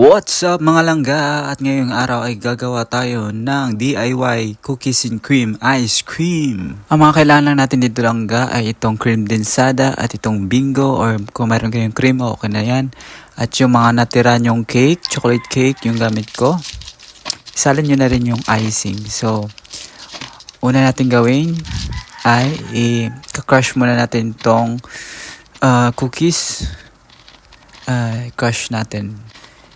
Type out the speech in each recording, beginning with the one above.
What's up mga langga? At ngayong araw ay gagawa tayo ng DIY cookies and cream ice cream. Ang mga kailangan lang natin dito langga ay itong cream densada at itong bingo, or kung mayroon kayong cream okay na yan. At yung mga natira nyong cake, chocolate cake yung gamit ko. Isalin nyo na rin yung icing. So, una natin gawin ay i-crush muna natin itong cookies. Crush natin.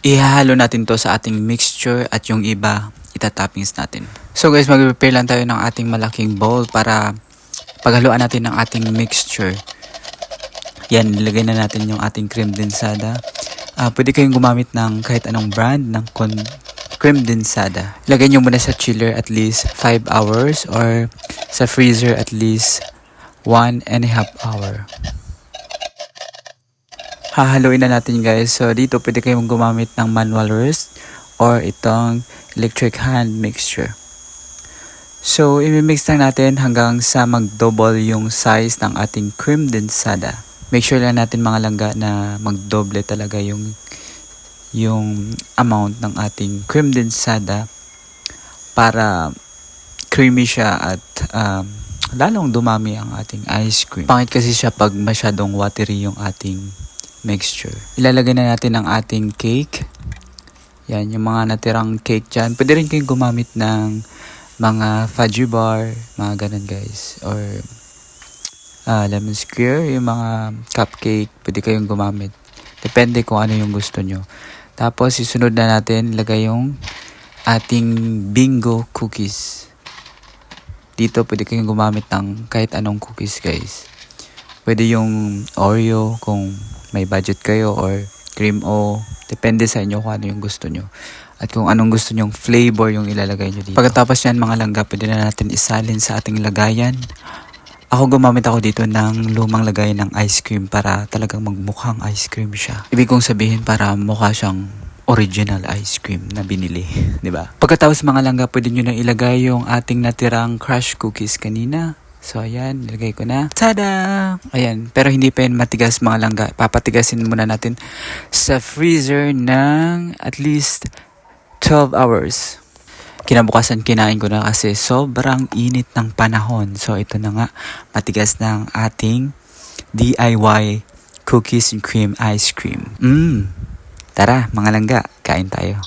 Ihahalo natin to sa ating mixture at yung iba itatoppings natin. So guys, mag-prepare lang tayo ng ating malaking bowl para paghaluan natin ng ating mixture. Yan, nilagay na natin yung ating cream densada. Pwede kayong gumamit ng kahit anong brand ng cream densada. Ilagay nyo muna sa chiller at least 5 hours or sa freezer at least 1.5 hour. Hahaluin na natin guys. So dito pwede kayong gumamit ng manual roast or itong electric hand mixture. So i-mix lang natin hanggang sa mag-double yung size ng ating cream densada. Make sure lang natin mga langga na mag-double talaga yung amount ng ating cream densada para creamy siya at lalong dumami ang ating ice cream. Pangit kasi siya pag masyadong watery yung ating mixture. Ilalagay na natin ang ating cake. Yan, yung mga natirang cake dyan. Pwede rin kayong gumamit ng mga fudgy bar, mga ganun guys. Or lemon square, yung mga cupcake, pwede kayong gumamit. Depende kung ano yung gusto nyo. Tapos, isunod na natin, lagay yung ating bingo cookies. Dito, pwede kayong gumamit ng kahit anong cookies guys. Pwede yung Oreo kung may budget kayo, or cream o depende sa inyo kung ano yung gusto nyo. At kung anong gusto nyong flavor yung ilalagay nyo dito. Pagkatapos yan mga langga, pwede na natin isalin sa ating lagayan. Gumamit ako dito ng lumang lagayan ng ice cream para talagang magmukhang ice cream siya. Ibig kong sabihin para mukha siyang original ice cream na binili, di ba? Pagkatapos mga langga, pwede nyo na ilagay yung ating natirang crush cookies kanina. So, ayan, nilagay ko na. Tada! Ayan, pero hindi pa yan matigas mga langga. Papatigasin muna natin sa freezer ng at least 12 hours. Kinabukasan, kinain ko na kasi sobrang init ng panahon. So, ito na nga, matigas ng ating DIY cookies and cream ice cream. Tara, mga langga, kain tayo.